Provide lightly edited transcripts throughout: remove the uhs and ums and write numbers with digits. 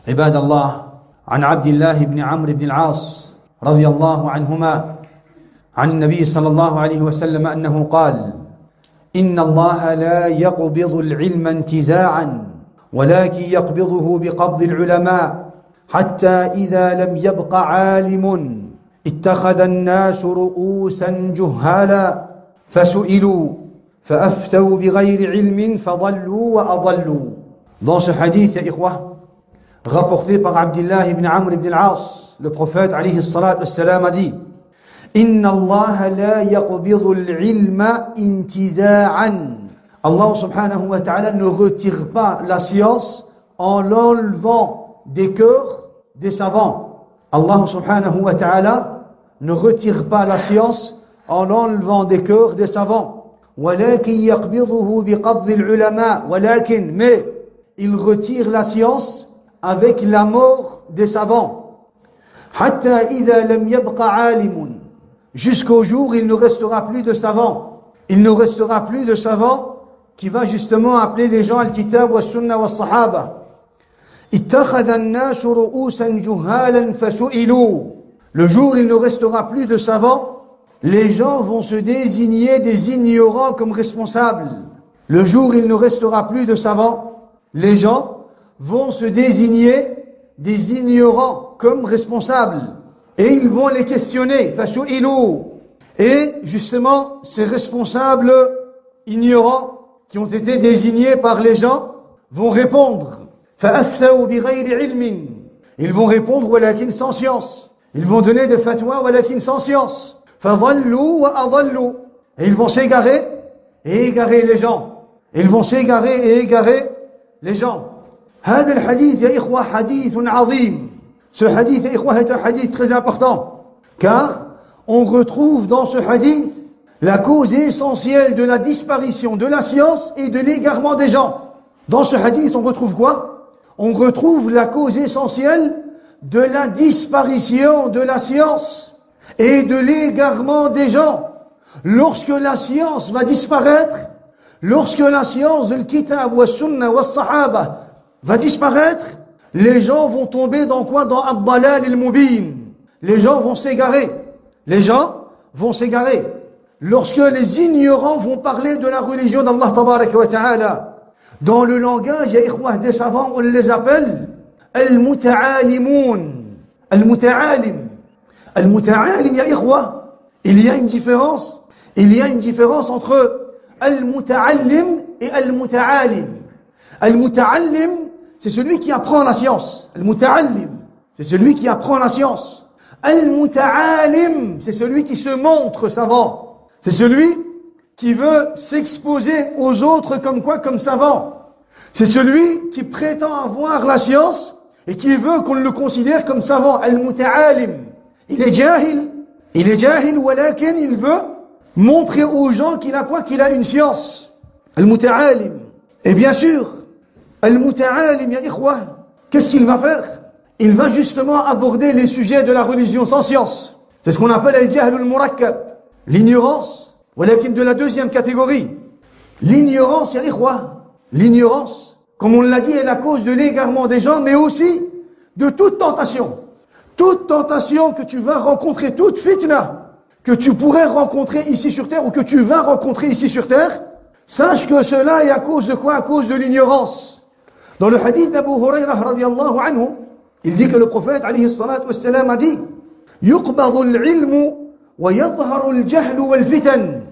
عباد الله عن عبد الله بن عمرو بن العاص رضي الله عنهما عن النبي صلى الله عليه وسلم أنه قال إن الله لا يقبض العلم انتزاعا ولكن يقبضه بقبض العلماء حتى إذا لم يبق عالم اتخذ الناس رؤوسا جهالا فسئلوا فأفتوا بغير علم فضلوا وأضلوا. Dans ce hadith, ya ikhwa, rapporté par Abdullah ibn Amr ibn al-As, le prophète alayhi salatu wassalam a dit Inna Allah la yaqbidu al-ilma intiza'an. Allah subhanahu wa ta'ala ne retire pas la science en l'enlevant des cœurs des savants. Allah subhanahu wa ta'ala ne retire pas la science en l'enlevant des cœurs des savants. ولكن يقبضه بقبض العلماء ولكن mais il retire la science avec la mort des savants. حتى إذا لم يبق عالم jusqu'au jour où il ne restera plus de savants. Il ne restera plus de savants qui va justement appeler les gens al-kitab wa sunna wa sahaba. اتخذ الناس رؤوسا جهالا فسئلوا. Le jour où il ne restera plus de savants, les gens vont se désigner des ignorants comme responsables. Le jour où il ne restera plus de savants, les gens vont se désigner des ignorants comme responsables. Et ils vont les questionner. Et justement, ces responsables ignorants qui ont été désignés par les gens vont répondre. Ils vont répondre walakin sans science. Ils vont donner des fatwas walakin sans science. Et ils vont s'égarer et égarer les gens. Ils vont s'égarer et égarer les gens. هذا الحديث يا إخوة حديث عظيم. Ce hadith يا إخوة est un hadith très important. Car on retrouve dans ce hadith la cause essentielle de la disparition de la science et de l'égarement des gens. Dans ce hadith, on retrouve quoi? On retrouve la cause essentielle de la disparition de la science et de l'égarement des gens. Lorsque la science va disparaître, lorsque la science de l'kitab wa sunna wa sahaba va disparaître, les gens vont tomber dans quoi? Dans ad-dalal al-mubin. Les gens vont s'égarer. Les gens vont s'égarer. Lorsque les ignorants vont parler de la religion d'Allah tabaraka wa ta'ala, dans le langage, ya ikhwah, des savants, on les appelle al-muta'alimoun. Al-muta'alim. Al-muta'alim, ya ikhwa, il y a une différence entre al-muta'allim et al-muta'alim. Al-muta'allim, c'est celui qui apprend la science. Al-muta'allim, c'est celui qui apprend la science. Al-muta'alim, c'est celui qui se montre savant. C'est celui qui veut s'exposer aux autres comme quoi? Comme savant. C'est celui qui prétend avoir la science et qui veut qu'on le considère comme savant. Al-muta'alim. Il est jahil, walakin il veut montrer aux gens qu'il a quoi? Qu'il a une science. Al-muta'alim. Et bien sûr, al-muta'alim, ya ikhwa, qu'est-ce qu'il va faire? Il va justement aborder les sujets de la religion sans science. C'est ce qu'on appelle al-jahl al-murakkab. L'ignorance, walakin de la deuxième catégorie. L'ignorance, ya ikhwa, l'ignorance, comme on l'a dit, est la cause de l'égarement des gens, mais aussi de toute tentation. Toute tentation que tu vas rencontrer, toute fitna que tu pourrais rencontrer ici sur terre ou que tu vas rencontrer ici sur terre, sache que cela est à cause de quoi? À cause de l'ignorance. Dans le hadith d'Abu Hurayrah radiyallahu anhu, il dit que le prophète alayhi salatu wassalam a dit yuqbadu al-ilmu wa yadhharu al-jahlu wal-fitan.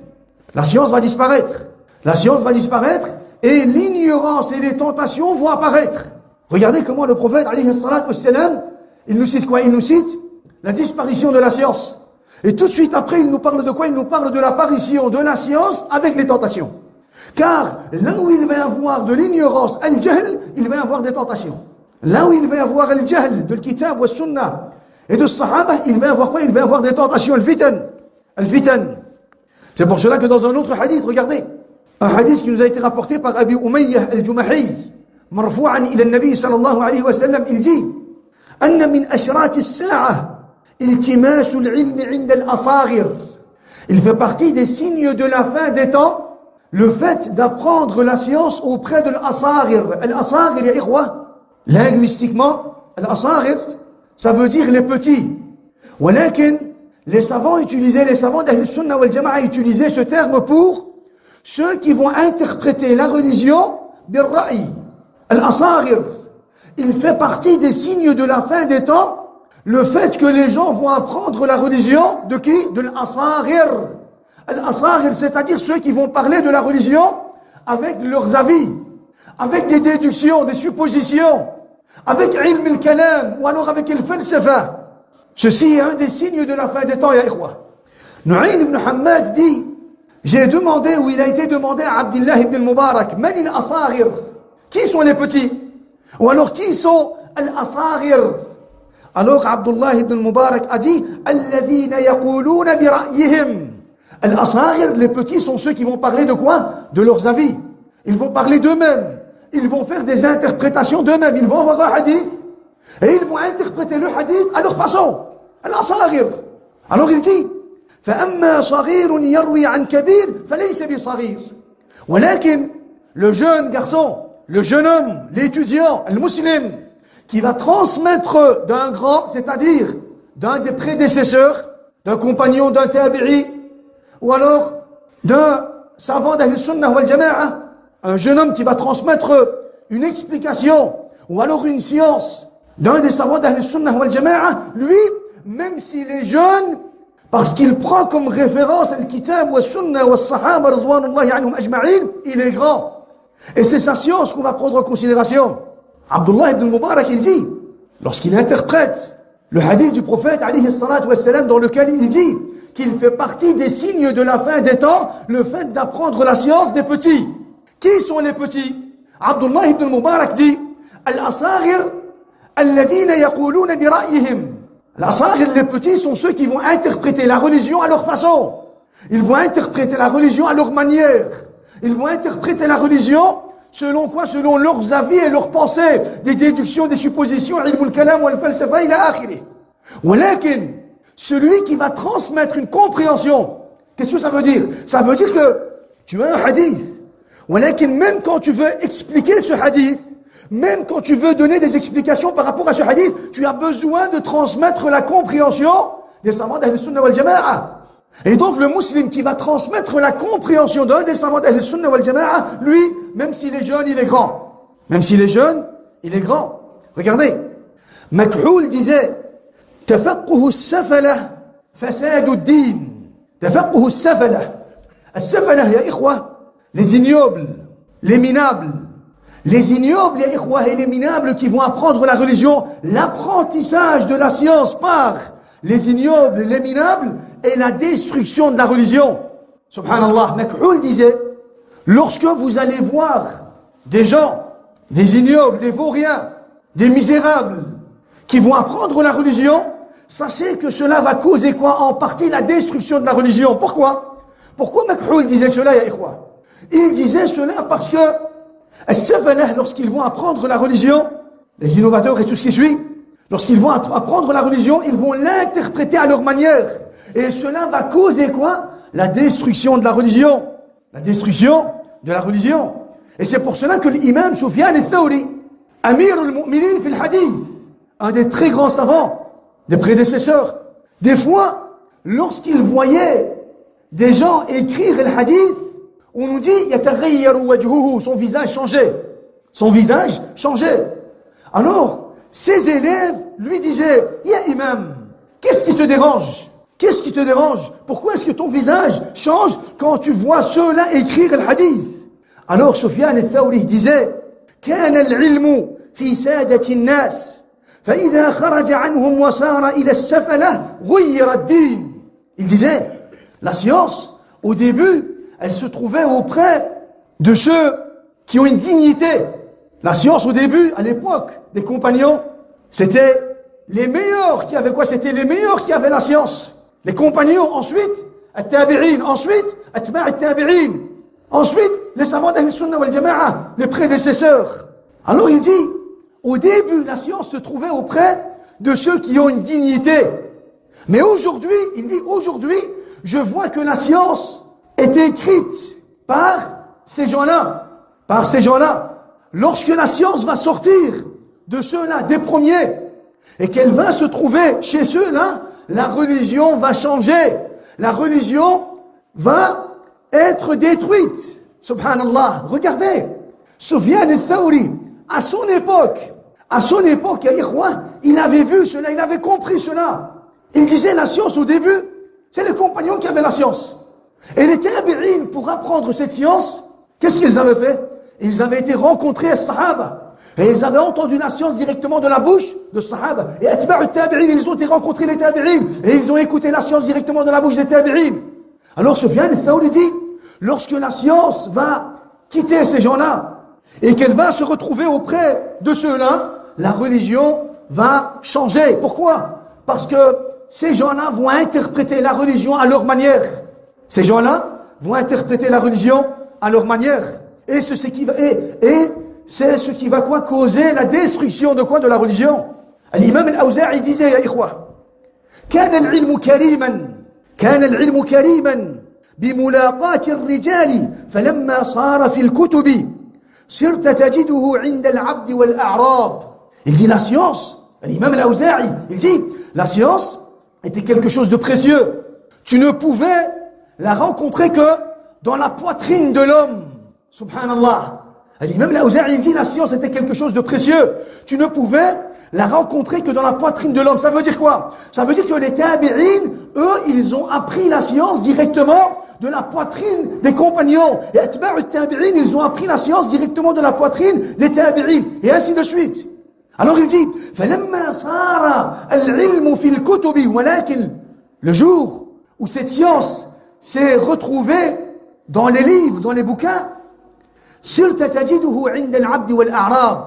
La science va disparaître. La science va disparaître et l'ignorance et les tentations vont apparaître. Regardez comment le prophète alayhi salatu wassalam, il nous cite quoi? Il nous cite la disparition de la science. Et tout de suite après, il nous parle de quoi? Il nous parle de l'apparition de la science avec les tentations. Car là où il va y avoir de l'ignorance, al-jahl, il va y avoir des tentations. Là où il va y avoir al-jahl, de l'kitab wa sunnah et de sahaba, il va y avoir quoi? Il va y avoir des tentations, al-fitan. Al-fitan. C'est pour cela que dans un autre hadith, regardez, un hadith qui nous a été rapporté par Abi Umayyah al-Jumahi, marfou'an ila al-Nabi sallallahu alayhi wa sallam, il dit أن من أشراط الساعة التماس العلم عند الأصاغر. Il fait partie des signes de la fin des temps, le fait d'apprendre la science auprès de l'Asaghir. L'Asaghir, ya ikhwa, linguistiquement, Al-Asaghir, ça veut dire les petits. ولكن les savants d'Ahl Sunnah wal Jama'a utilisaient ce terme pour ceux qui vont interpréter la religion bil ra'i. Al-Asaghir, il fait partie des signes de la fin des temps, le fait que les gens vont apprendre la religion de qui? De l'Asaghir. Al-Asaghir, c'est-à-dire ceux qui vont parler de la religion avec leurs avis, avec des déductions, des suppositions, avec ilm al-kalam, ou alors avec al-falsafa. Ceci est un des signes de la fin des temps, ya ikhwa. Nu'aym ibn Hammad dit, j'ai demandé, ou il a été demandé à Abdullah ibn al-Mubarak, man al-Asaghir? Qui sont les petits? Ou alors qui sont al-Asaghir? Alors Abdullah ibn al-Mubarak a dit, alladhina yaquluna bi ra'yihim. Al-Asaghir, les petits sont ceux qui vont parler de quoi? De leurs avis. Ils vont parler d'eux-mêmes. Ils vont faire des interprétations d'eux-mêmes. Ils vont voir un hadith et ils vont interpréter le hadith à leur façon. Al-Asaghir. Alors il dit, فَأَمَّا صَغِيرٌ يَرْوِي عَنْ كَبِيرٍ فَلَيْسَ بِصَغِيرٍ. ولكن le jeune garçon, le jeune homme, l'étudiant, le musulman, qui va transmettre d'un grand, c'est-à-dire d'un des prédécesseurs, d'un compagnon, d'un tabi'i, ou alors d'un savant d'Ahl Sunnah wal Jama'a, un jeune homme qui va transmettre une explication, ou alors une science, d'un des savants d'Ahl Sunnah wal Jama'a, lui, même s'il est jeune, parce qu'il prend comme référence le kitab wa sunnah wa sahaba ridwanullahi anhum ajma'in, il est grand. Et c'est sa science qu'on va prendre en considération. Abdullah ibn Mubarak, il dit, lorsqu'il interprète le hadith du prophète alayhi salatu wassalam, dans lequel il dit qu'il fait partie des signes de la fin des temps, le fait d'apprendre la science des petits. Qui sont les petits? Abdullah ibn Mubarak dit, Al-Asaghir, alladhina yaquluna bi ra'yihim. Al-Asaghir, les petits sont ceux qui vont interpréter la religion à leur façon. Ils vont interpréter la religion à leur manière. Ils vont interpréter la religion selon quoi? Selon leurs avis et leurs pensées, des déductions, des suppositions, ilm al-kalam wal falsafa ila akhirih. Walakin, celui qui va transmettre une compréhension, qu'est-ce que ça veut dire? Ça veut dire que tu as un hadith. Walakin, même quand tu veux expliquer ce hadith, même quand tu veux donner des explications par rapport à ce hadith, tu as besoin de transmettre la compréhension des savants d'Ahl Sunnah wal Jama'a. Et donc le musulman qui va transmettre la compréhension d'un des savants d'Ahl Sunnah wal Jama'a, lui, même s'il est jeune, il est grand. Même s'il est jeune, il est grand. Regardez, Makhoul disait, تفقه السفلة فساد الدين. تفقه السفلة. السفلة يا إخوة, les ignobles, les minables. Les ignobles, ya ikhwa, et les minables qui vont apprendre la religion, l'apprentissage de la science par les ignobles, les minables, et la destruction de la religion. Subhanallah, Makhoul disait, lorsque vous allez voir des gens, des ignobles, des vauriens, des misérables, qui vont apprendre la religion, sachez que cela va causer quoi? En partie la destruction de la religion. Pourquoi? Pourquoi Makhoul disait cela, ya ikhwa? Il disait cela parce que As-Safalah, lorsqu'ils vont apprendre la religion, les innovateurs et tout ce qui suit, lorsqu'ils vont apprendre la religion, ils vont l'interpréter à leur manière. Et cela va causer quoi? La destruction de la religion. La destruction de la religion. Et c'est pour cela que l'imam Sufyan al-Thawri, Amir al-Mu'minin fil hadith, un des très grands savants, des prédécesseurs, des fois, lorsqu'il voyait des gens écrire le hadith, on nous dit, son visage changeait. Son visage changeait. Alors, ses élèves lui disaient, Ya imam, qu'est-ce qui te dérange? Qu'est-ce qui te dérange? Pourquoi est-ce que ton visage change quand tu vois ceux-là écrire le hadith? Alors, Sufyan al-Thawri disait, كان العلم في سادة الناس فإذا خرج عنهم وصار إلى السفلة غير الدين. Il disait, la science, au début, elle se trouvait auprès de ceux qui ont une dignité. La science, au début, à l'époque des compagnons, c'était les meilleurs qui avaient quoi? C'était les meilleurs qui avaient la science. Les compagnons, ensuite, at-tabi'in, ensuite, atba' at-tabi'in, ensuite, les savants d'Ahl Sunnah wal Jama'a, les prédécesseurs. Alors il dit, au début, la science se trouvait auprès de ceux qui ont une dignité. Mais aujourd'hui, il dit, aujourd'hui, je vois que la science est écrite par ces gens-là. Par ces gens-là. Lorsque la science va sortir de ceux-là, des premiers, et qu'elle va se trouver chez ceux-là, la religion va changer. La religion va être détruite. Subhanallah. Regardez, Sufyan al-Thawri, à son époque, ya ikhwa, il avait vu cela, il avait compris cela. Il disait la science au début, c'est les compagnons qui avaient la science. Et les tabi'in, pour apprendre cette science, qu'est-ce qu'ils avaient fait? Ils avaient été rencontrés à Sahaba. Et ils avaient entendu la science directement de la bouche de Sahaba. Et atba'u tabi'in, ils ont été rencontrés les tabi'in. Et ils ont écouté la science directement de la bouche des tabi'in. Alors Sufyan al-Thawri dit, lorsque la science va quitter ces gens-là, et qu'elle va se retrouver auprès de ceux-là, la religion va changer. Pourquoi? Parce que ces gens-là vont interpréter la religion à leur manière. Ces gens-là vont interpréter la religion à leur manière. Et c'est ce qui va, c'est ce qui va quoi causer la destruction de quoi? De la religion. L'imam al-Awza'i disait, ya ikhwa, كان العلم كريما بملاقاة الرجال فلما صار في الكتب صرت تجده عند العبد والأعراب. Il dit la science, l'imam al-Awza'i, il dit la science était quelque chose de précieux. Tu ne pouvais la rencontrer que dans la poitrine de l'homme. Subhanallah. L'imam al-Awza'i dit la science était quelque chose de précieux. Tu ne pouvais la rencontrer que dans la poitrine de l'homme. Ça veut dire quoi? Ça veut dire que les tabi'in, eux, ils ont appris la science directement de la poitrine des compagnons. Et atba'u tabi'in, ils ont appris la science directement de la poitrine des tabi'in. Et ainsi de suite. Alors il dit, فَلَمَّا صَارَ الْعِلْمُ فِي الْكُتُبِ وَلَكِنْ le jour où cette science s'est retrouvée dans les livres, dans les bouquins, صِرْتَ تَجِدُهُ عِنْدَ الْعَبْدِ وَالْأَعْرَابِ.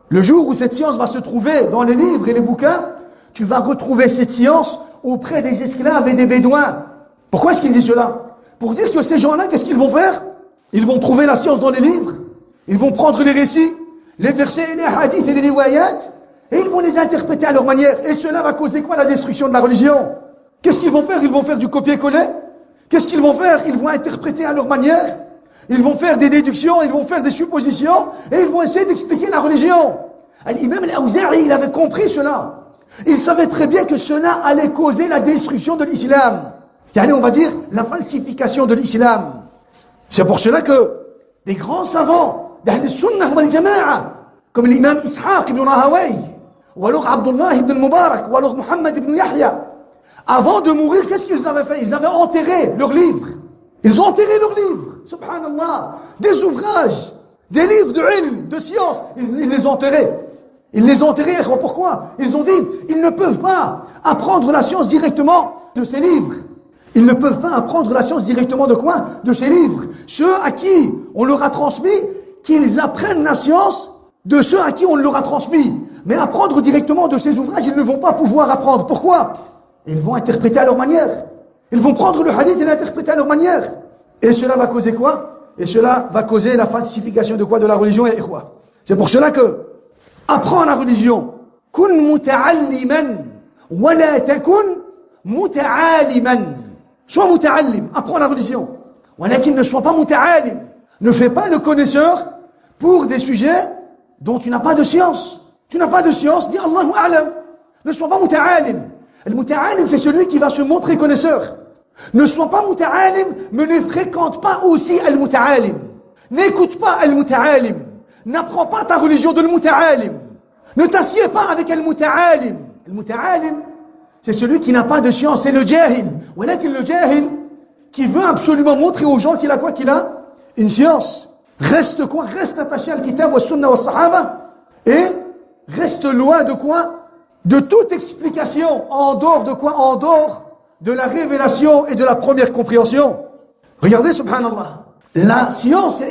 Le jour où cette science va se trouver dans les livres et les bouquins, tu vas retrouver cette science auprès des esclaves et des bédouins. Pourquoi est-ce qu'il dit cela? Pour dire que ces gens-là, qu'est-ce qu'ils vont faire? Ils vont trouver la science dans les livres, ils vont prendre les récits, les versets, les hadiths et les riwayat, et ils vont les interpréter à leur manière. Et cela va causer quoi? La destruction de la religion. Qu'est-ce qu'ils vont faire? Ils vont faire du copier-coller. Qu'est-ce qu'ils vont faire? Ils vont interpréter à leur manière. Ils vont faire des déductions, ils vont faire des suppositions, et ils vont essayer d'expliquer la religion. L'imam al-Awza'i, il avait compris cela. Il savait très bien que cela allait causer la destruction de l'islam. On va dire la falsification de l'islam. C'est pour cela que des grands savants d'Ahl Sunnah wal Jama'a, comme l'imam Ishaq ibn Rahawayh, ou alors Abdullah ibn Mubarak, ou alors Muhammad ibn Yahya, avant de mourir, qu'est-ce qu'ils avaient fait? Ils avaient enterré leurs livres. Ils ont enterré leurs livres, subhanallah, des ouvrages, des livres de ilm, de science, ils les ont enterrés. Ils les ont enterrés, pourquoi? Ils ont dit, ils ne peuvent pas apprendre la science directement de ces livres. Ils ne peuvent pas apprendre la science directement de quoi? De ces livres. Ceux à qui on leur a transmis, qu'ils apprennent la science de ceux à qui on leur a transmis. Mais apprendre directement de ces ouvrages, ils ne vont pas pouvoir apprendre. Pourquoi? Ils vont interpréter à leur manière. Ils vont prendre le hadith et l'interpréter à leur manière. Et cela va causer quoi? Et cela va causer la falsification de quoi? De la religion, et quoi? C'est pour cela que apprends la religion. Kun muta'alliman wa la takun muta'aliman. Sois muta'allim, apprends la religion. Walakin ne sois pas muta'alim. Ne fais pas le connaisseur pour des sujets dont tu n'as pas de science. Tu n'as pas de science, dis Allahu a'lam. Ne sois pas muta'alim. Le muta'alim, c'est celui qui va se montrer connaisseur. Ne sois pas muta'alim, mais ne fréquente pas aussi al-muta'alim. N'écoute pas al-muta'alim. N'apprends pas ta religion de al-muta'alim. Ne t'assieds pas avec al-muta'alim. Al-muta'alim, c'est celui qui n'a pas de science, c'est le jahil. Walakin le jahil, qui veut absolument montrer aux gens qu'il a quoi? Qu'il a une science. Reste quoi? Reste attaché à al-kitab wa sunnah wa sahaba. Et reste loin de quoi? De toute explication. En dehors de quoi? En dehors de la révélation et de la première compréhension. Regardez, subhanallah. La science,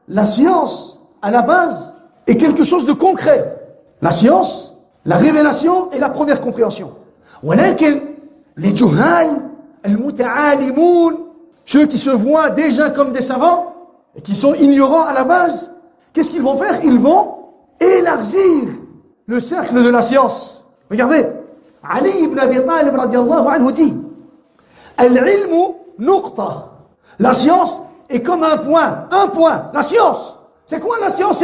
la science, à la base, est quelque chose de concret. La science, la révélation et la première compréhension. ولكن les juhal, al-muta'alimoun, ceux qui se voient déjà comme des savants et qui sont ignorants à la base, qu'est-ce qu'ils vont faire? Ils vont élargir le cercle de la science. Regardez, Ali ibn Abi Talib radiallahu anhu dit, al-ilmu nuqta. La science est comme un point, la science. C'est quoi la science?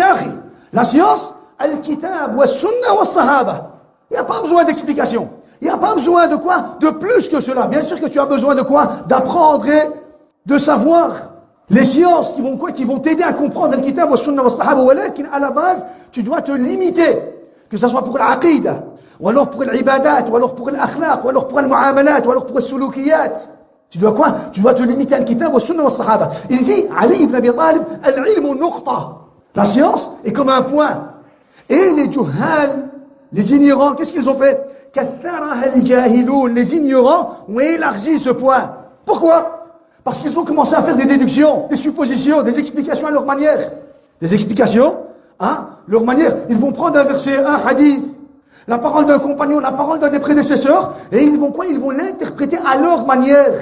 La science, al-kitab wa sunnah wa sahaba. Il n'y a pas besoin d'explication. Il n'y a pas besoin de quoi? De plus que cela. Bien sûr que tu as besoin de quoi? D'apprendre et de savoir les sciences qui vont quoi? Qui vont t'aider à comprendre le kitab wa sunna wa sahaba. Mais à la base, tu dois te limiter. Que ce soit pour l'aqida, ou alors pour l'ibadat, ou alors pour l'akhlaq, ou alors pour le muamalat, ou alors pour le sulukiyat. Tu dois quoi? Tu dois te limiter à le kitab wa sunna wa sahaba. Il dit, Ali ibn Abi Talib, al-ilmu nuqta. La science est comme un point. Et les juhal, les ignorants, qu'est-ce qu'ils ont fait? Les ignorants ont élargi ce point. Pourquoi? Parce qu'ils ont commencé à faire des déductions, des suppositions, des explications à leur manière. Des explications à leur manière. Ils vont prendre un verset, un hadith, la parole d'un compagnon, la parole d'un des prédécesseurs, et ils vont quoi? Ils vont l'interpréter à leur manière.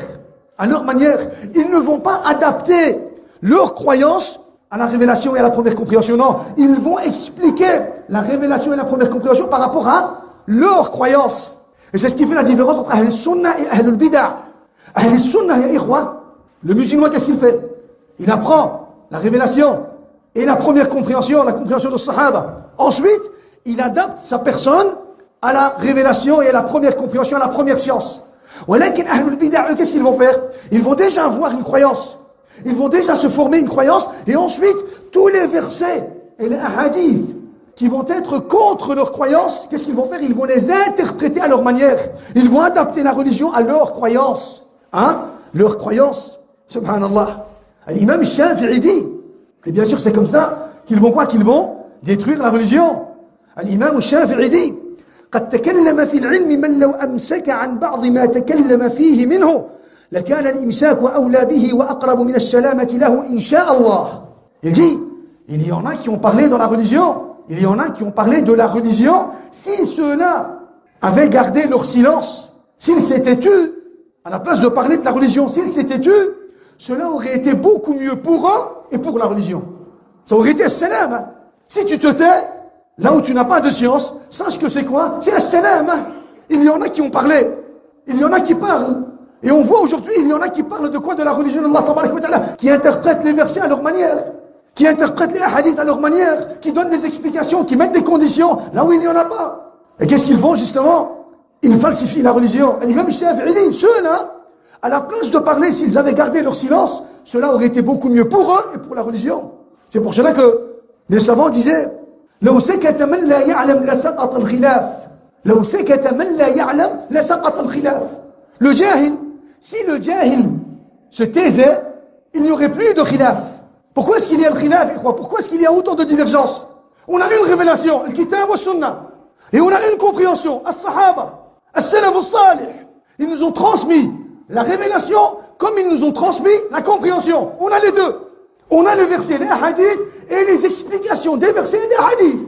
À leur manière. Ils ne vont pas adapter leur croyance à la révélation et à la première compréhension. Non, ils vont expliquer la révélation et la première compréhension par rapport à leur croyance. Et c'est ce qui fait la différence entre Ahl Sunnah et Ahl Bid'ah. Ahl Sunnah, ya ikhwa, le musulman, qu'est-ce qu'il fait? Il apprend la révélation et la première compréhension, la compréhension de Sahaba. Ensuite, il adapte sa personne à la révélation et à la première compréhension, à la première science. Walakin Ahl Bid'ah, qu'est-ce qu'ils vont faire? Ils vont déjà avoir une croyance. Ils vont déjà se former une croyance, et ensuite, tous les versets et les hadiths qui vont être contre leur croyance, qu'est-ce qu'ils vont faire? Ils vont les interpréter à leur manière. Ils vont adapter la religion à leur croyance. Hein? Leur croyance. Subhanallah. L'imam Shafi'i dit, et bien sûr c'est comme ça, qu'ils vont quoi? Qu'ils vont détruire la religion. L'imam Shafi'i dit, قد تكلم في العلم من لو أمسك عن بعض ما تكلم فيه منه لكان الإمساك أولى به وأقرب من السلامة له إن شاء الله. Il dit, il y en a qui ont parlé dans la religion, il y en a qui ont parlé de la religion, si ceux-là avaient gardé leur silence, s'ils s'étaient tus, à la place de parler de la religion, s'ils s'étaient tus, cela aurait été beaucoup mieux pour eux et pour la religion. Ça aurait été salam. Hein. Si tu te tais, là où tu n'as pas de science, sache que c'est quoi? C'est salam. Hein. Il y en a qui ont parlé, il y en a qui parlent. Et on voit aujourd'hui, il y en a qui parlent de quoi? De la religion d'Allah Tabaraka wa Ta'ala, qui interprètent les versets à leur manière, qui interprètent les hadiths à leur manière, qui donnent des explications, qui mettent des conditions là où il n'y en a pas. Et qu'est-ce qu'ils font justement? Ils falsifient la religion. Et l'imam Shafi'i dit, ceux-là, à la place de parler, s'ils avaient gardé leur silence, cela aurait été beaucoup mieux pour eux et pour la religion. C'est pour cela que les savants disaient, لو سكت من لا يعلم لسقط الخلاف. لو سكت من لا يعلم لسقط الخلاف. Le jahil, si le jahil se taisait, il n'y aurait plus de khilaf. Pourquoi est-ce qu'il y a le khilaf? Pourquoi est-ce qu'il y a autant de divergences? On a une révélation, le kitab wa sunnah, et on a une compréhension, as-sahaba, as-salaf as-salih. Ils nous ont transmis la révélation comme ils nous ont transmis la compréhension. On a les deux. On a le verset, les hadiths et les explications des versets et des hadiths.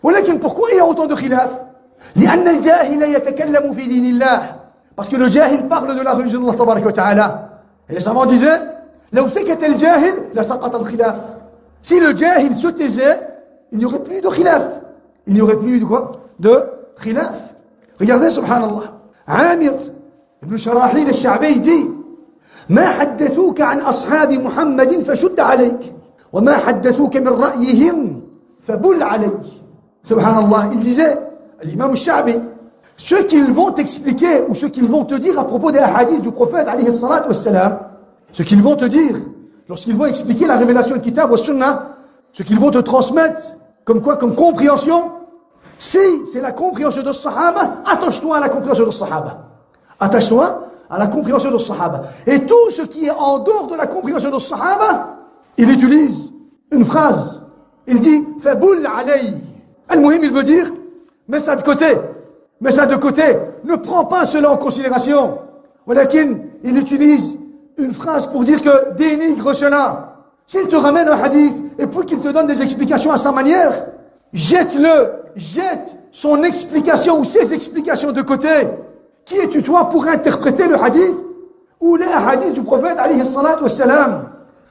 ولكن pourquoi il y a autant de khilaf? لأن الجاهل يتكلم في دين الله. Parce que le jahil parle de la religion d'Allah Tabaraka wa Ta'ala. Et les savants disaient, لو سكت الجاهل لسقط الخلاف. Si le jahil se taisait, il n'y aurait plus de khilaf. Il n'y aurait plus de quoi? De khilaf. Regardez, subhanallah. Amir ibn Sharahil al-Sha'bi dit, ما حدثوك عن أصحاب محمد فشد عليك وما حدثوك من رأيهم فبل عليك. Subhanallah, il disait, l'imam al-Sha'bi, ce qu'ils vont t'expliquer ou ce qu'ils vont te dire à propos des hadiths du prophète alayhi salatu wassalam, ce qu'ils vont te dire lorsqu'ils vont expliquer la révélation du kitab wa sunnah, ce qu'ils vont te transmettre comme quoi? Comme compréhension. Si c'est la compréhension de sahaba, attache-toi à la compréhension de sahaba. Attache-toi à la compréhension de sahaba. Et tout ce qui est en dehors de la compréhension de sahaba, il utilise une phrase. Il dit « Faboul alay ». Al-Muhim, il veut dire « Mets ça de côté ». Mets ça de côté. Ne prends pas cela en considération. Walakin, il utilise une phrase pour dire que dénigre cela. S'il te ramène un hadith et puis qu'il te donne des explications à sa manière, jette-le. Jette son explication ou ses explications de côté. Qui es-tu toi pour interpréter le hadith ou les hadiths du prophète alayhi salatu wassalam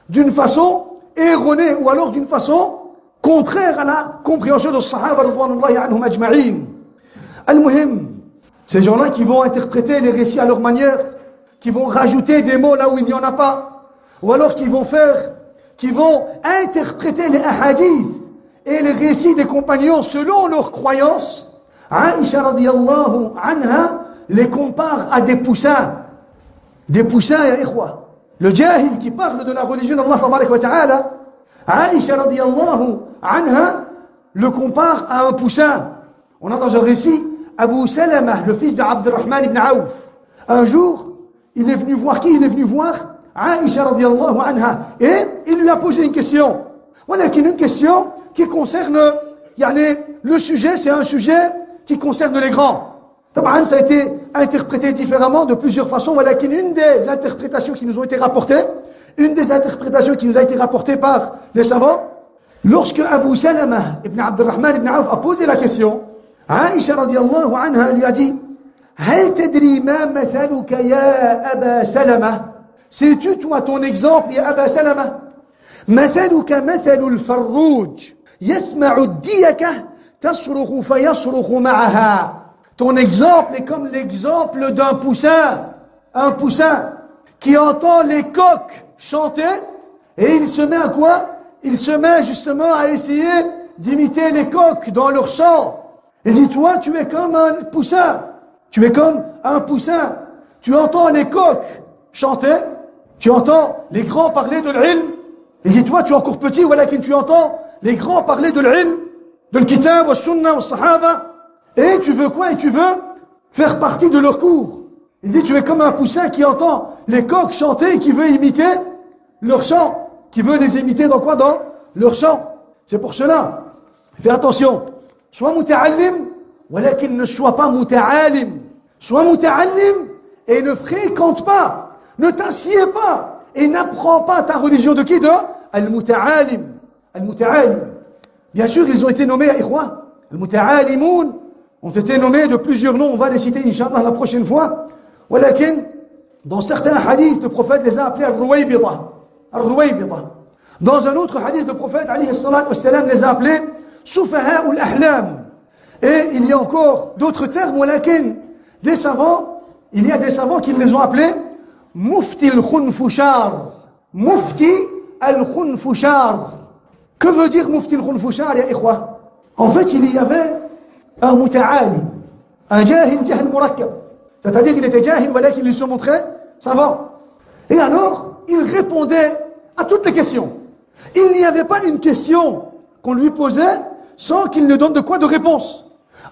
d'une façon erronée ou alors d'une façon contraire à la compréhension de sahaba radwanullahi anhum ajma'in. Al-Muhim, ces gens-là qui vont interpréter les récits à leur manière, qui vont rajouter des mots là où il n'y en a pas, ou alors qui vont interpréter les hadiths et les récits des compagnons selon leurs croyances, Aïcha radiyallahu anha les compare à des poussins. Des poussins, ya ikhwa. Le jahil qui parle de la religion d'Allah tabaraka wa ta'ala, Aïcha radiyallahu anha le compare à un poussin. On a dans un récit Abu Salama, le fils de Abdurrahman ibn Auf. Un jour, il est venu voir qui? Il est venu voir Aïcha radiyallahu anha. Et il lui a posé une question. Voilà, une question qui concerne, le sujet, c'est un sujet qui concerne les grands. Taban, ça a été interprété différemment de plusieurs façons. Voilà, une des interprétations qui nous ont été rapportées, par les savants, lorsque Abu Salama ibn Abdurrahman ibn Auf a posé la question, Aïcha radiyallahu anha lui a dit, Hal tadri ma mathaluka ya Aba Salama? Sais-tu toi ton exemple ya Aba Salama? Mathaluka mathalul farrouj yasma'u diyaka tasrukhu fayasrukhu ma'aha. Ton exemple est comme l'exemple d'un poussin, un poussin qui entend les coqs chanter et il se met à quoi? Il se met justement à essayer d'imiter les coqs dans leur chant. Il dit, toi, tu es comme un poussin. Tu es comme un poussin. Tu entends les coqs chanter, tu entends les grands parler de l'ilm. Il dit, toi, tu es encore petit, voilà, tu entends les grands parler de l'ilm, de l'kitab, wa sunnah, wa sahaba. Et tu veux quoi? Et tu veux faire partie de leur cours. Il dit, tu es comme un poussin qui entend les coqs chanter et qui veut imiter leur chant. Qui veut les imiter dans quoi? Dans leur chant. C'est pour cela, fais attention. Sois muta'allim, walakin ne sois pas muta'alim. Sois muta'allim et ne fréquente pas, ne t'assieds pas et n'apprends pas ta religion de qui? De al-muta'alim. Al-muta'alim. Bien sûr, ils ont été nommés, ikhwa, al-muta'alimoun, ont été nommés de plusieurs noms, on va les citer, Inch'Allah, la prochaine fois. Walakin, dans certains hadiths, le prophète les a appelés al-ruwaybida. Al-ruwaybida. Dans un autre hadith, le prophète, alayhi salatu wassalam, les a appelés sufaha ul-ahlam. Et il y a encore d'autres termes, walakin, des savants, il y a des savants qui les ont appelés mufti al-khunfushar. Mufti al-khunfushar. Que veut dire mufti al-khunfushar, ya ikhwa? En fait, il y avait un muta'alim, un jahil murakkab. C'est-à-dire qu'il était jahil, voilà qu'il se montrait savant. Et alors, il répondait à toutes les questions. Il n'y avait pas une question qu'on lui posait sans qu'il ne donne de quoi de réponse.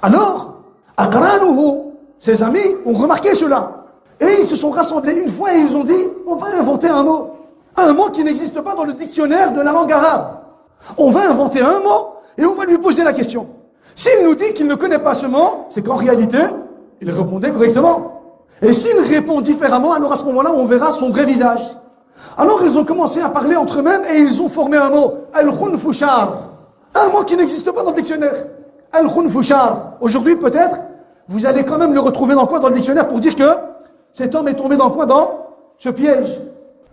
Alors, aqranuhu, ses amis, ont remarqué cela. Et ils se sont rassemblés une fois et ils ont dit, on va inventer un mot. Un mot qui n'existe pas dans le dictionnaire de la langue arabe. On va inventer un mot et on va lui poser la question. S'il nous dit qu'il ne connaît pas ce mot, c'est qu'en réalité, il répondait correctement. Et s'il répond différemment, alors à ce moment-là, on verra son vrai visage. Alors ils ont commencé à parler entre eux-mêmes et ils ont formé un mot, al-khunfushar. Un mot qui n'existe pas dans le dictionnaire. Al-khunfushar. Aujourd'hui, peut-être, vous allez quand même le retrouver dans quoi dans le dictionnaire pour dire que cet homme est tombé dans quoi? Dans ce piège.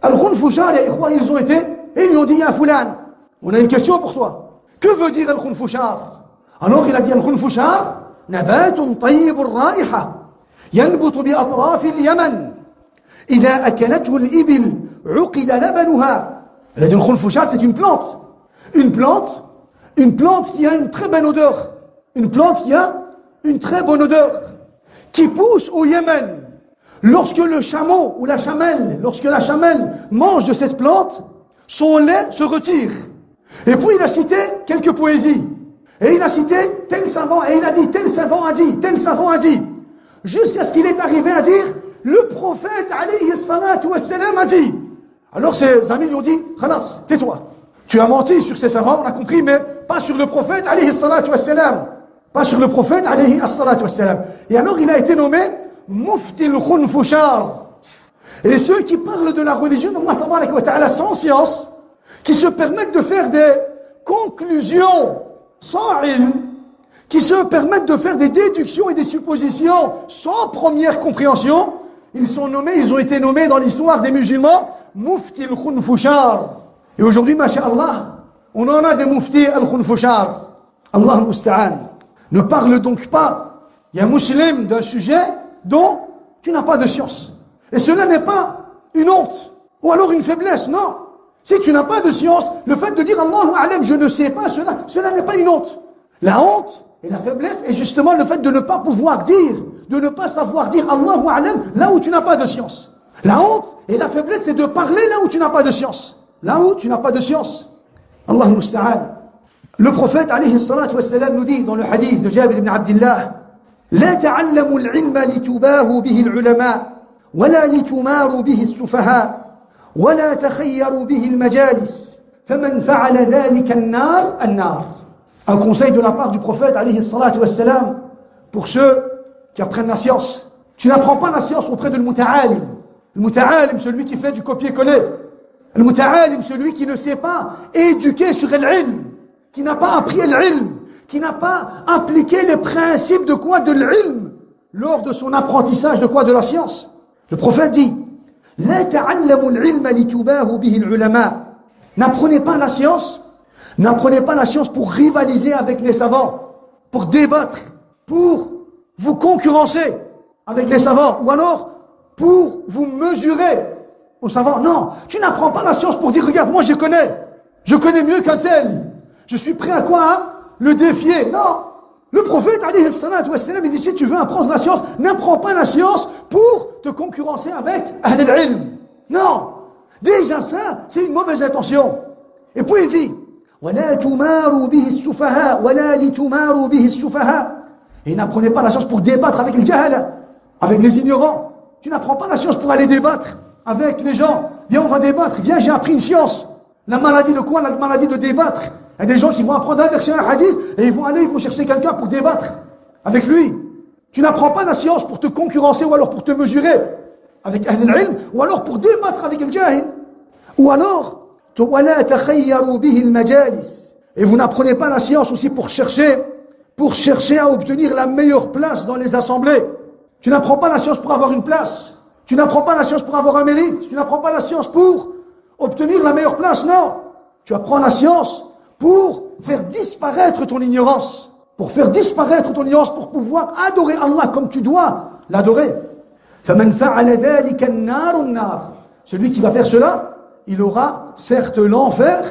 Al-khunfushar, ils ont été et ils lui ont dit, ya fulan, on a une question pour toi. Que veut dire al-khunfushar? Alors il a dit al-khunfushar, nabatun tayyibur ra'iha, yanbutu bi atrafi al-Yaman. إذا أكلته الإبل عقد لبنها. Elle a dit, le khunfushar, c'est une plante. Une plante qui a une très bonne odeur. Une plante qui a une très bonne odeur. Qui pousse au Yémen. Lorsque le chameau ou la chamelle, mange de cette plante, son lait se retire. Et puis il a cité quelques poésies. Et il a cité tel savant, et il a dit tel savant a dit, tel savant a dit. Jusqu'à ce qu'il est arrivé à dire, le prophète, alayhi salatu wassalam, a dit. Alors ses amis lui ont dit, khalas, tais-toi. Tu as menti sur ces savants, on a compris, mais pas sur le prophète, alayhi salatu wassalam. Pas sur le prophète, alayhi salatu wassalam. Et alors il a été nommé Mufti al-Khunfushar. Et ceux qui parlent de la religion d'Allah tabaraka wa ta'ala sans science, qui se permettent de faire des conclusions sans ilm, qui se permettent de faire des déductions et des suppositions sans première compréhension, ils ont été nommés dans l'histoire des musulmans Mufti al-Khunfushar. Et aujourd'hui, masha'Allah, on en a des Mufti al-Khunfushar. Allah musta'an. Ne parle donc pas, il y a un musulman d'un sujet dont tu n'as pas de science. Et cela n'est pas une honte, ou alors une faiblesse, non. Si tu n'as pas de science, le fait de dire Allahu a'lam, je ne sais pas, cela n'est pas une honte. La honte Et la faiblesse est justement le fait de ne pas pouvoir dire, de ne pas savoir dire Allahu A'lam là où tu n'as pas de science. La honte et la faiblesse, c'est de parler là où tu n'as pas de science. Là où tu n'as pas de science. Allahu musta'an. Le prophète alayhi salatu wassalam nous dit dans le hadith de Jabir ibn Abdillah: لا تعلموا العلم لتباهوا به العلماء ولا لتماروا به السفهاء ولا تخيروا به المجالس فمن فعل ذلك النار. Un conseil de la part du prophète alayhi salatu wassalam pour ceux qui apprennent la science. Tu n'apprends pas la science auprès de l'muta'alim. Le muta'alim, celui qui fait du copier-coller. Le muta'alim, celui qui ne sait pas éduquer sur l'ilm, qui n'a pas appris l'ilm, qui n'a pas appliqué les principes de quoi? De l'ilm, lors de son apprentissage de quoi? De la science. Le prophète dit: لا تعلموا العلم لتباهوا به العلماء. N'apprenez pas la science. N'apprenez pas la science pour rivaliser avec les savants, pour débattre, pour vous concurrencer avec les savants, ou alors pour vous mesurer aux savants. Non, tu n'apprends pas la science pour dire: regarde, moi je connais mieux qu'un tel. Je suis prêt à quoi? Hein? Le défier. Non. Le prophète, alayhi salatu wassalam, il dit: si tu veux apprendre la science, n'apprends pas la science pour te concurrencer avec ahl al-ilm. Non. Déjà ça, c'est une mauvaise intention. Et puis il dit: وَلَا تُمَارُوا بِهِ السُّفَهَاء وَلَا لِتُمَارُوا بِهِ السُّفَهَاء. Et n'apprenez pas la science pour débattre avec le jahala, avec les ignorants. Tu n'apprends pas la science pour aller débattre avec les gens. Viens, on va débattre. Viens, j'ai appris une science. La maladie de quoi? La maladie de débattre. Il y a des gens qui vont apprendre un verset, un hadith, et ils vont chercher quelqu'un pour débattre avec lui. Tu n'apprends pas la science pour te concurrencer ou alors pour te mesurer avec ahl al-ilm, ou alors pour débattre avec le jahil. Ou alors, وَلَا تَخَيَّرُوا بِهِ الْمَجَالِسِ. Et vous n'apprenez pas la science aussi pour chercher à obtenir la meilleure place dans les assemblées. Tu n'apprends pas la science pour avoir une place. Tu n'apprends pas la science pour avoir un mérite. Tu n'apprends pas la science pour obtenir la meilleure place. Non. Tu apprends la science pour faire disparaître ton ignorance. Pour faire disparaître ton ignorance, pour pouvoir adorer Allah comme tu dois l'adorer. فَمَنْ فَعَلَ ذَلِكَ النَّارُ. Celui qui va faire cela, il aura certes l'enfer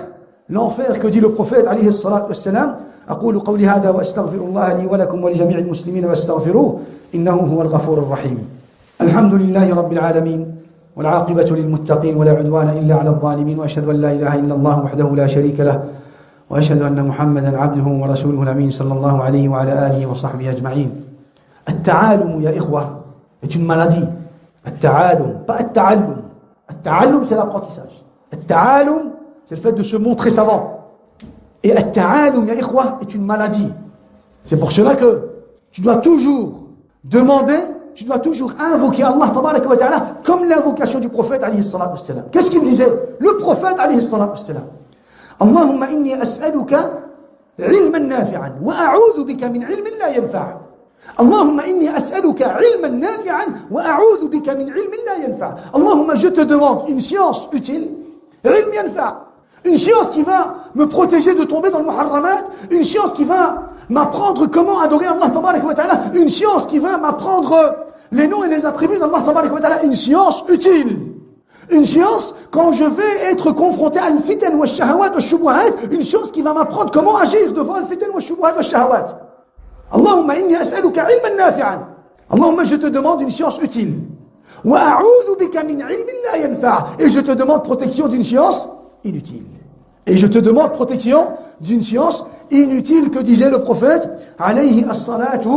que dit le prophète alayhi salatu wassalam. أقول قولي هذا وأستغفر الله لي ولكم ولجميع المسلمين واستغفروه إنه هو الغفور الرحيم. الحمد لله رب العالمين والعاقبة للمتقين ولا عدوان إلا على الظالمين وأشهد أن لا إله إلا الله وحده لا شريك له وأشهد أن محمدا عبده ورسوله الأمين صلى الله عليه وعلى آله وصحبه أجمعين. التعالم يا إخوة est une maladie. التعالم, pas التعلم. التعلم c'est l'apprentissage. التعالم c'est le fait de se montrer savant. Et التعالم يا إخوة est une maladie. C'est pour cela que tu dois toujours demander, tu dois toujours invoquer Allah tabaraka wa ta'ala comme l'invocation du prophète alayhi salatu wassalam. Qu'est-ce qu'il disait? Le prophète alayhi salatu wassalam: اللهم إني أسألك علما نافعا وأعوذ بك من علم لا ينفع. اللهم إني أسألك علما نافعا وأعوذ بك من علم لا ينفع. اللهم, je te demande une science utile, علم ينفع, une science qui va me protéger de tomber dans le muharramat, une science qui va m'apprendre comment adorer Allah tabaraka wa ta'ala, une science qui va m'apprendre les noms et les attributs d'Allah tabaraka wa ta'ala, une science utile. Une science, quand je vais être confronté à al-fitan wa shahawat wa shubuhat, une science qui va m'apprendre comment agir devant al-fitan wa shubuhat wa shahawat. Allahumma inni as'aluka ilman nafi'an. Allahumma, je te demande une science utile. Wa a'udhu bika min ilmin la yanfa'. Et je te demande protection d'une science inutile. Et je te demande protection d'une science inutile, que disait le prophète alayhi as-salatu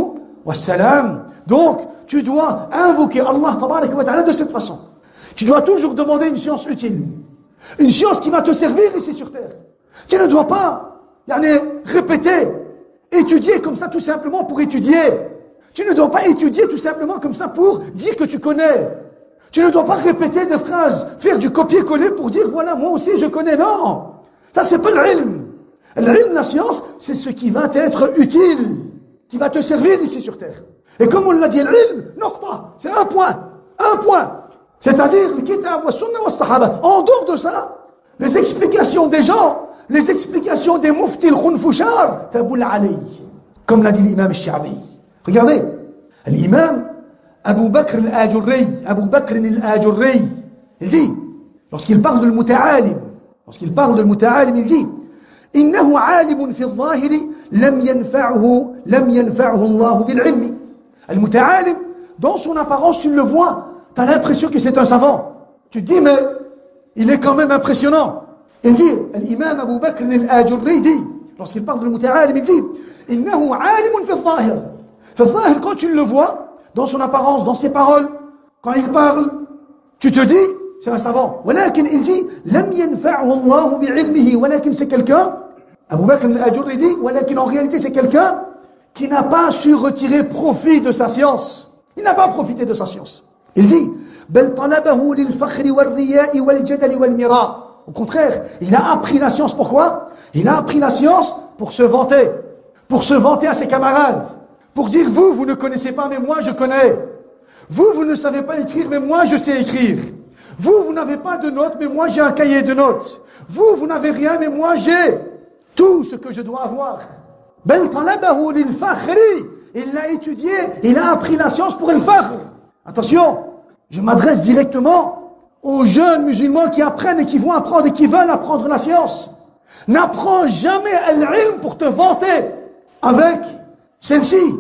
was-salam. Donc, tu dois invoquer Allah tabaraka wa ta'ala de cette façon. Tu dois toujours demander une science utile. Une science qui va te servir ici sur terre. Tu ne dois pas répéter, étudier comme ça tout simplement pour étudier. Tu ne dois pas étudier tout simplement comme ça pour dire que tu connais. Tu ne dois pas répéter des phrases, faire du copier-coller pour dire voilà, moi aussi je connais. Non, ça c'est pas l'ilm. L'ilm, la science, c'est ce qui va t'être utile, qui va te servir ici sur terre. Et comme on l'a dit, l'ilm, noqta, c'est un point. C'est-à-dire le kitab wa sunna wa sahaba. En dehors de ça, les explications des gens, les explications des muftis al-khunfushar, faboul alayh, comme l'a dit l'imam al-Sha'bi. Regardez, l'imam Abu Bakr al-Ajurri, il dit, lorsqu'il parle de l'muta'alim, il dit: إنه عالم في الظاهر لم ينفعه الله بالعلم. المتعالم, dans son apparence, tu le vois, tu as l'impression que c'est un savant. Tu te dis, mais il est quand même impressionnant. Il dit, l'imam Abu Bakr al-Ajurri dit, lorsqu'il parle de muta'alim, il dit, innahu alimun fi al-zahir. Fi al-zahir, quand tu le vois, dans son apparence, dans ses paroles, quand il parle, tu te dis, c'est un savant. Walakin, il dit, lam yanfa'hu Allah bi'ilmihi. Walakin, c'est quelqu'un, Abu Bakr al-Ajurri dit, walakin, en réalité, c'est quelqu'un qui n'a pas su retirer profit de sa science. Il n'a pas profité de sa science. Il dit, bal talabahu lil fakhri wal riya'i wal jadali wal mira. Au contraire, il a appris la science. Pourquoi? Il a appris la science pour se vanter à ses camarades, pour dire, vous ne connaissez pas, mais moi je connais. Vous ne savez pas écrire, mais moi je sais écrire. Vous n'avez pas de notes, mais moi j'ai un cahier de notes. Vous n'avez rien, mais moi j'ai tout ce que je dois avoir. Ben talabahu lil fakhri. Il l'a étudié, il a appris la science pour le fakhr. Attention, je m'adresse directement aux jeunes musulmans qui apprennent et qui vont apprendre et qui veulent apprendre la science. N'apprends jamais l'ilm pour te vanter avec celle-ci.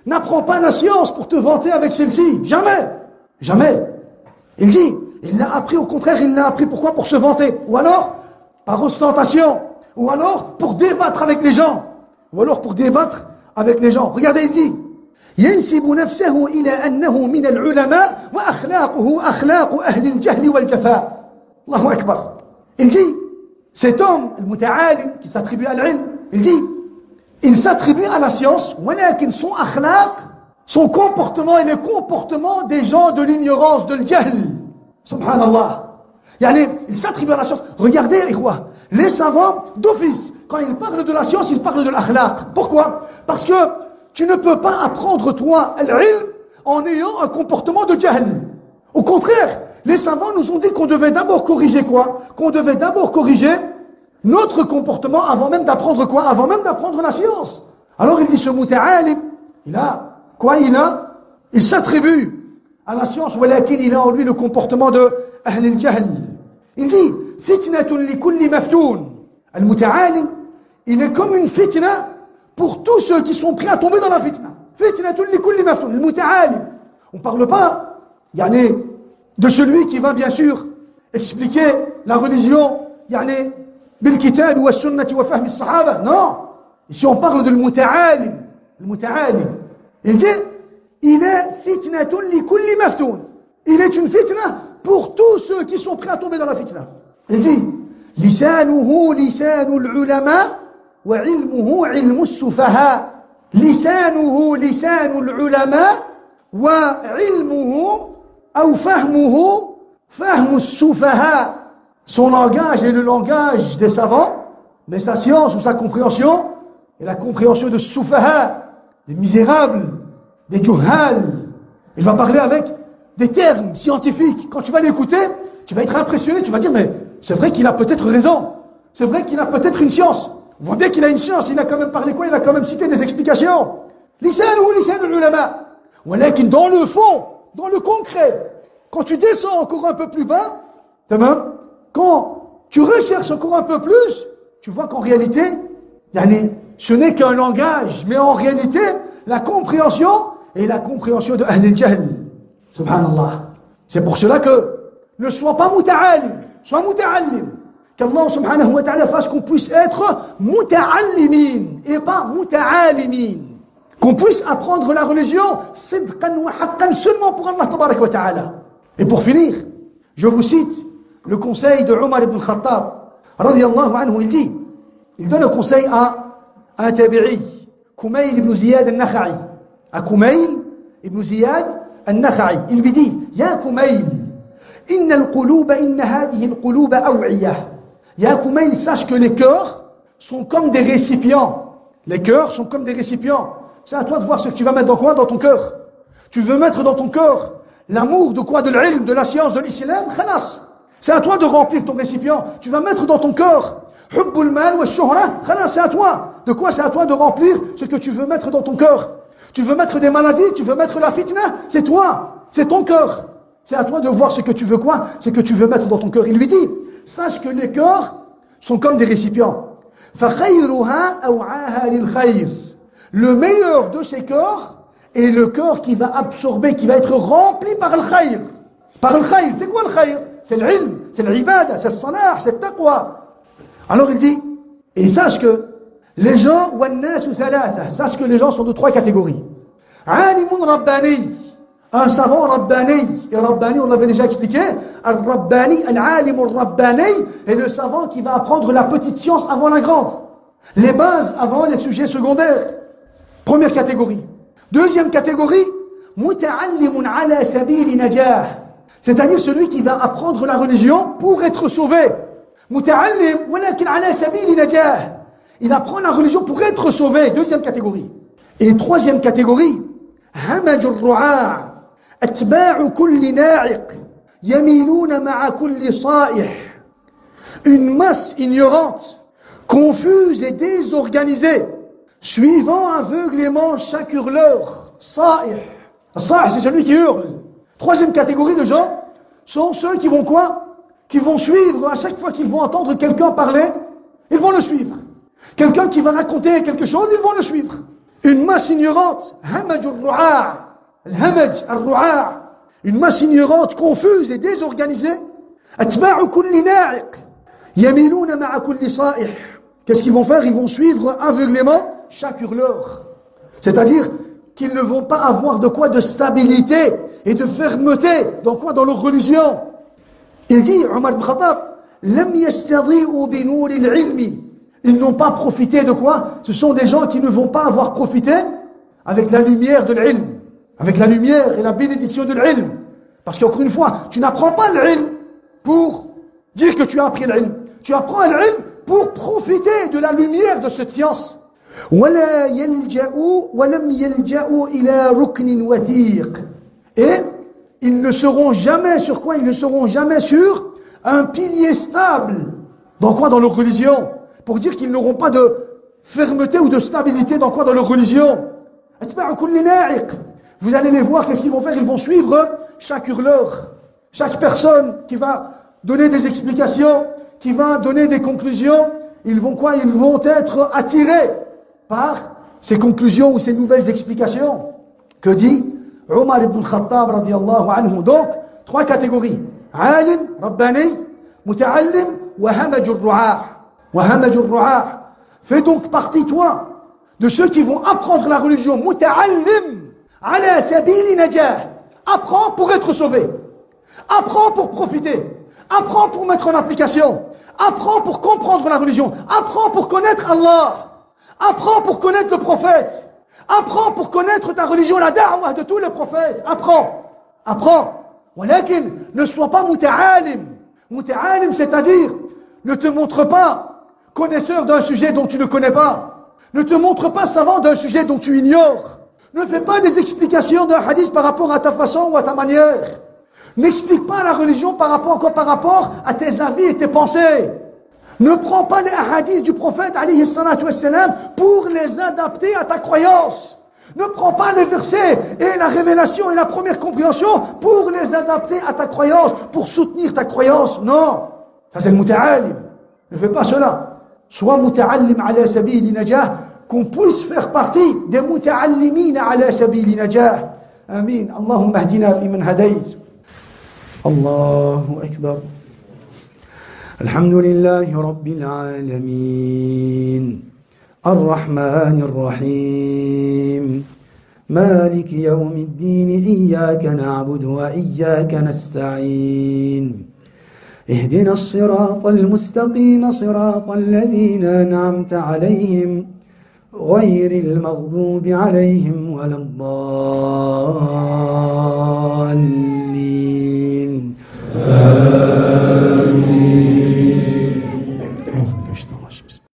N'apprends pas la science pour te vanter avec celle-ci. Jamais. Jamais. Il dit, il l'a appris, au contraire, il l'a appris pourquoi? Pour se vanter. Ou alors, par ostentation. Ou alors, pour débattre avec les gens. Ou alors, pour débattre avec les gens. Regardez, il dit, ينسب نفسه إلى أنه من العلماء وأخلاقه أخلاق أهل الجهل والجفاء. الله أكبر. Il dit, cet homme, le muta'alim, qui s'attribue à l'ilm, il dit, il s'attribue à la science, ولكن son akhlaq, son comportement est le comportement des gens de l'ignorance, de l'jahl. Subhanallah. Yani, il s'attribue à la science. Regardez, les savants d'office, quand ils parlent de la science, ils parlent de l'akhlaq. Pourquoi? Parce que tu ne peux pas apprendre, toi, l'ilm, en ayant un comportement de jahl. Au contraire, les savants nous ont dit qu'on devait d'abord corriger quoi? Qu'on devait d'abord corriger notre comportement avant même d'apprendre quoi? Avant même d'apprendre la science. Alors il dit, ce muta'alim, il a quoi? Il s'attribue à la science, walakin il a en lui le comportement de ahl al-jahl. Il dit, fitnatun li kulli maftoun. Al-muta'alim, il est comme une fitna pour tous ceux qui sont prêts à tomber dans la fitna. Fitnatun li kulli maftoun. Al-muta'alim. On ne parle pas, de celui qui va bien sûr expliquer la religion, bil kitab wa sunnati wa fahmi as-sahaba. Non. Ici on parle de al-muta'alim. Al-muta'alim. Il dit, il est fitnatun li kulli maftoun. Il est une fitna pour tous ceux qui sont prêts à tomber dans la fitna. Il dit, lisanuhu lisanul ulama wa ilmuhu ilmu as-sufaha. Lisanuhu lisanul ulama wa ilmuhu ou fahmuhu fahmu as-sufaha. Son langage est le langage des savants, mais sa science ou sa compréhension est la compréhension de sufaha, des misérables, des juhal. Il va parler avec des termes scientifiques. Quand tu vas l'écouter, tu vas être impressionné, tu vas dire, mais c'est vrai qu'il a peut-être raison. C'est vrai qu'il a peut-être une science. Vous voyez qu'il a une science, il a quand même parlé quoi? Il a quand même cité des explications. Lisanuhu lisanul ulama. Walakin dans le fond, dans le concret, quand tu descends encore un peu plus bas, quand tu recherches encore un peu plus, tu vois qu'en réalité, ce n'est qu'un langage, mais en réalité, la compréhension est la compréhension de Ahl al-Jahl. Subhanallah. C'est pour cela que ne sois pas muta'alim, sois muta'allim. Qu'Allah subhanahu wa ta'ala fasse qu'on puisse être muta'allimin et pas muta'alimin. Qu'on puisse apprendre la religion sidqan wa haqqan seulement pour Allah tabarak wa ta'ala. Et pour finir, je vous cite le conseil de Omar ibn Khattab radiyallahu anhu. Il donne le conseil à un tabi'i, Kumayl ibn Ziyad al-Nakha'i. À Kumayl ibn Ziyad al-Nakha'i. Il lui dit, Ya Kumayl, inna al-quluba inna hadhihi al-quluba aw'iyah. Ya Kumayl, sache que les cœurs sont comme des récipients. Les cœurs sont comme des récipients. C'est à toi de voir ce que tu vas mettre dans quoi? Dans ton cœur. Tu veux mettre dans ton cœur l'amour de quoi? De l'ilm, de la science, de l'islam, khalas. C'est à toi de remplir ton récipient. Tu vas mettre dans ton cœur hubbul mal wa shuhra, khalas, c'est à toi. De quoi? C'est à toi de remplir ce que tu veux mettre dans ton cœur. Tu veux mettre des maladies, tu veux mettre la fitna, c'est toi, c'est ton cœur. C'est à toi de voir ce que tu veux quoi? Ce que tu veux mettre dans ton cœur. Il lui dit, sache que les cœurs sont comme des récipients. فخيرها أوعاها للخير. Le meilleur de ces corps est le corps qui va absorber, qui va être rempli par le khayr. Par le khayr, c'est quoi le khayr? C'est l'ilm, c'est l'ibada, c'est le salah, c'est le taqwa. Alors il dit, et sache que les gens, sache que les gens sont de 3 catégories. Alimun Rabbani, un savant Rabbani. Et Rabbani, on l'avait déjà expliqué. Al-Rabbani, Al-Alim Rabbani, est le savant qui va apprendre la petite science avant la grande. Les bases avant les sujets secondaires. Première catégorie. Deuxième catégorie, Muta'allimun ala sabili najah. C'est-à-dire celui qui va apprendre la religion pour être sauvé. Muta'allim, walakin ala sabili najah. Il apprend la religion pour être sauvé. Deuxième catégorie. Et troisième catégorie, همج الرعاع أتباع كل ناعق يميلون مع كل صائح. Une masse ignorante, confuse et désorganisée, suivant aveuglément chaque hurleur. Sa'ih. Sa'ih, c'est celui qui hurle. Troisième catégorie de gens sont ceux qui vont quoi? Qui vont suivre à chaque fois qu'ils vont entendre quelqu'un parler, ils vont le suivre. Quelqu'un qui va raconter quelque chose, ils vont le suivre. Une masse ignorante, une masse ignorante, confuse et désorganisée. Qu'est-ce qu'ils vont faire? Ils vont suivre aveuglément chaque hurleur. C'est-à-dire qu'ils ne vont pas avoir de quoi de stabilité et de fermeté. Dans quoi? Dans leur religion. Il dit, Omar ibn Khattab, ils n'ont pas profité de quoi? Ce sont des gens qui ne vont pas avoir profité avec la lumière de l'ilm, avec la lumière et la bénédiction de l'ilm. Parce qu'encore une fois, tu n'apprends pas l'ilm pour dire que tu as appris l'ilm. Tu apprends l'ilm pour profiter de la lumière de cette science. Et ils ne seront jamais sur quoi? Ils ne seront jamais sur un pilier stable. Dans quoi? Dans leur religion. Pour dire qu'ils n'auront pas de fermeté ou de stabilité dans quoi? Dans leur religion. Vous allez les voir, qu'est-ce qu'ils vont faire? Ils vont suivre chaque hurleur, chaque personne qui va donner des explications, qui va donner des conclusions. Ils vont quoi? Ils vont être attirés par ces conclusions ou ces nouvelles explications. Que dit Omar ibn Khattab radiyallahu anhu? Donc, 3 catégories. Alim, Rabbani, Muta'allim, wa hamajur ru'a'. Fais donc partie, toi, de ceux qui vont apprendre la religion. Muta'allim ala sabili najah. Apprends pour être sauvé. Apprends pour profiter. Apprends pour mettre en application. Apprends pour comprendre la religion. Apprends pour connaître Allah. Apprends pour connaître le prophète. Apprends pour connaître ta religion, la da'wah de tous les prophètes. Apprends. Walakin, ne sois pas muta'alim. Muta'alim, c'est-à-dire, ne te montre pas connaisseur d'un sujet dont tu ne connais pas. Ne te montre pas savant d'un sujet dont tu ignores. Ne fais pas des explications d'un hadith par rapport à ta façon ou à ta manière. N'explique pas la religion par rapport à tes avis et tes pensées. Ne prends pas les hadiths du prophète alayhi salatu wassalam pour les adapter à ta croyance. Ne prends pas les versets et la révélation et la première compréhension pour les adapter à ta croyance, pour soutenir ta croyance. Non, ça c'est le muta'alim. Ne fais pas cela. Sois muta'allim ala sabili najah, qu'on puisse faire partie des muta'allimina ala sabili najah. Amin. Allahumma hdina fi man hadayt. Allahu akbar. Alhamdulillahi rabbil alamin. الرحمن الرحيم مالك يوم الدين إياك نعبد وإياك نستعين اهدنا الصراط المستقيم صراط الذين أنعمت عليهم غير المغضوب عليهم ولا الضالين